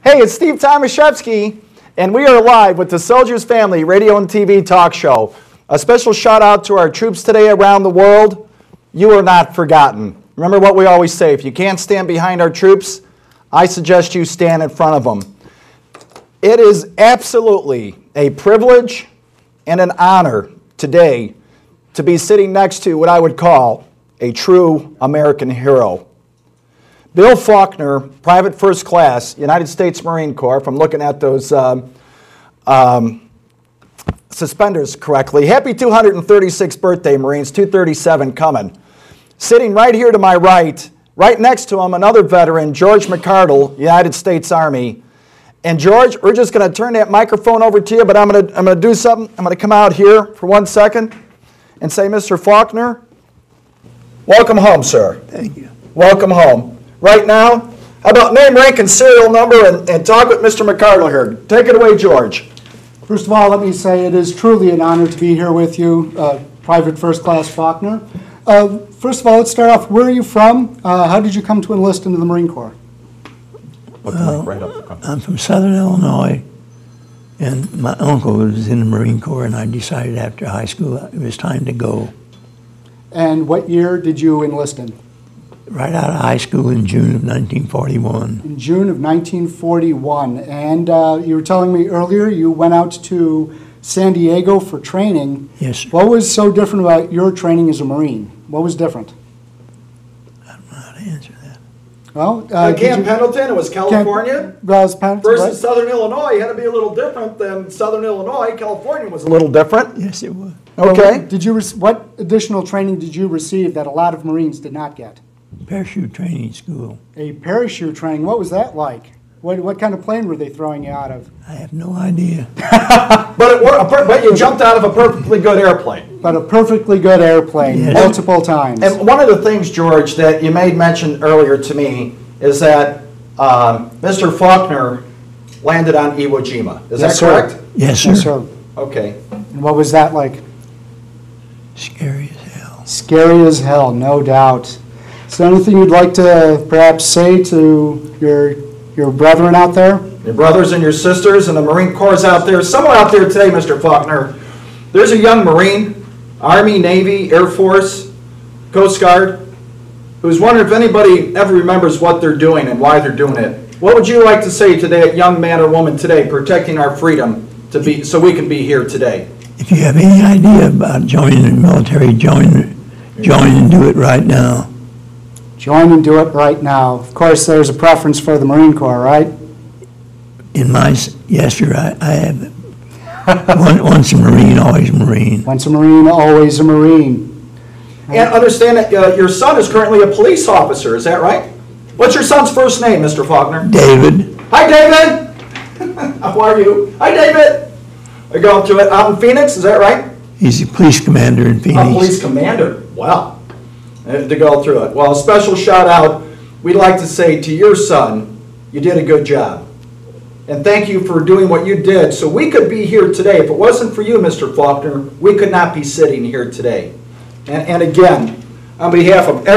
Hey, it's Steve Tomaszewski, and we are live with the Soldiers Family Radio and TV Talk Show. A special shout out to our troops today around the world. You are not forgotten. Remember what we always say, if you can't stand behind our troops, I suggest you stand in front of them. It is absolutely a privilege and an honor today to be sitting next to what I would call a true American hero. Bill Faulkner, Private First Class, United States Marine Corps, if I'm looking at those suspenders correctly. Happy 236th birthday, Marines, 237 coming. Sitting right here to my right next to him, another veteran, George McCardle, United States Army. And George, we're just going to turn that microphone over to you, but I'm going to do something. I'm going to come out here for 1 second and say, Mr. Faulkner, welcome home, sir. Thank you. Welcome home. Right now, how about name, rank, and serial number and talk with Mr. McCardle here. Take it away, George. First of all, let me say it is truly an honor to be here with you, Private First Class Faulkner. First of all, let's start off. Where are you from? How did you come to enlist into the Marine Corps? Well, I'm from Southern Illinois, and my uncle was in the Marine Corps, and I decided after high school it was time to go. And what year did you enlist in? Right out of high school in June of 1941. In June of 1941. And you were telling me earlier you went out to San Diego for training. Yes, sir. What was so different about your training as a Marine? What was different? I don't know how to answer that. Well, Camp Pendleton, it was California. Pendleton, versus right? Southern Illinois, had to be a little different than Southern Illinois. California was a little different. Yes, it was. Okay. Well, what additional training did you receive that a lot of Marines did not get? Parachute training school. A parachute training. What was that like? What kind of plane were they throwing you out of? I have no idea. But you jumped out of a perfectly good airplane. But a perfectly good airplane, Yes. multiple times. And one of the things, George, that you made mention earlier to me is that Mr. Faulkner landed on Iwo Jima. Is Yes, that correct? sir. Yes, sir. Yes, sir. Okay. And what was that like? Scary as hell. Scary as hell, no doubt. Is there anything you'd like to perhaps say to your brethren out there? Your brothers and your sisters and the Marine Corps out there. Somewhere out there today, Mr. Faulkner, there's a young Marine, Army, Navy, Air Force, Coast Guard, who's wondering if anybody ever remembers what they're doing and why they're doing it. What would you like to say to that young man or woman today protecting our freedom so we can be here today? If you have any idea about joining the military, join and do it right now. Join and do it right now. Of course, there's a preference for the Marine Corps, right? Yes, sir, I have. Once a Marine, always a Marine. Once a Marine, always a Marine. And understand that your son is currently a police officer, is that right? What's your son's first name, Mr. Faulkner? David. Hi, David! How are you? Hi, David! We're going to it out in Phoenix, is that right? He's a police commander in Phoenix. A police commander, wow. To go through it. Well, a special shout out, we'd like to say to your son, you did a good job. And thank you for doing what you did so we could be here today. If it wasn't for you, Mr. Faulkner, we could not be sitting here today. And again, on behalf of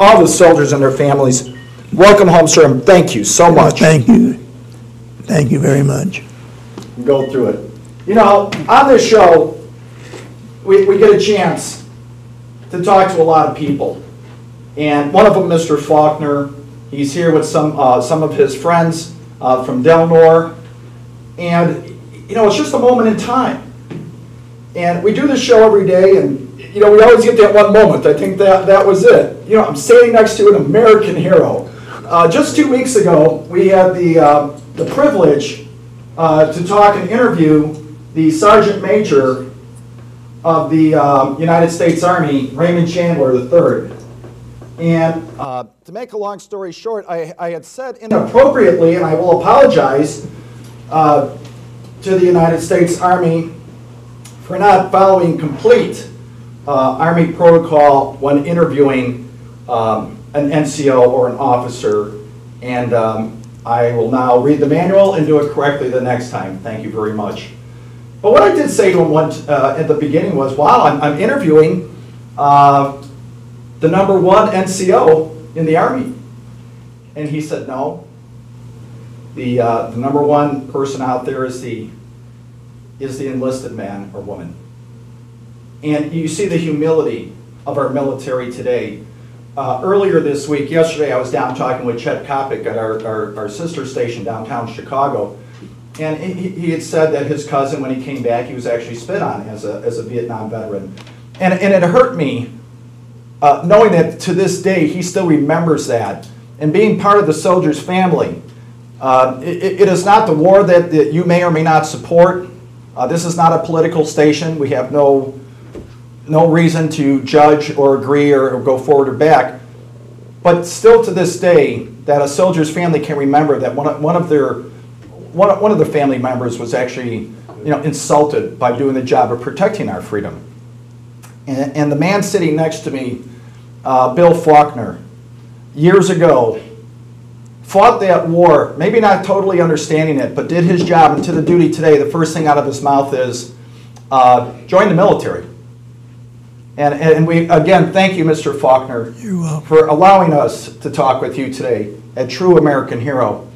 all the soldiers and their families, welcome home, sir, and thank you so much. Thank you. Thank you very much. Go through it. You know, on this show, we get a chance to talk to a lot of people. And one of them, Mr. Faulkner, he's here with some of his friends from Delnor. And, you know, it's just a moment in time. And we do this show every day, and, you know, we always get that one moment. I think that was it. You know, I'm standing next to an American hero. Just 2 weeks ago, we had the privilege to talk and interview the Sergeant Major of the United States Army, Raymond Chandler III. And to make a long story short, I had said inappropriately, and I will apologize to the United States Army for not following complete Army protocol when interviewing an NCO or an officer. And I will now read the manual and do it correctly the next time. Thank you very much. But what I did say to him at the beginning was, wow, I'm interviewing the #1 NCO in the Army. And he said, no, The number one person out there is the enlisted man or woman. And you see the humility of our military today. Earlier this week, yesterday, I was down talking with Chet Kopic at our sister station downtown Chicago. And he had said that his cousin, when he came back, he was actually spit on as a Vietnam veteran. And it hurt me knowing that to this day he still remembers that. And being part of the soldier's family, it is not the war that you may or may not support. This is not a political station. We have no reason to judge or agree or go forward or back. But still to this day, that a soldier's family can remember that one of the family members was actually, insulted by doing the job of protecting our freedom. And the man sitting next to me, Bill Faulkner, years ago, fought that war, maybe not totally understanding it, but did his job. And to the duty today, the first thing out of his mouth is, join the military. And we, again, thank you, Mr. Faulkner, You're welcome. for allowing us to talk with you today, a true American hero.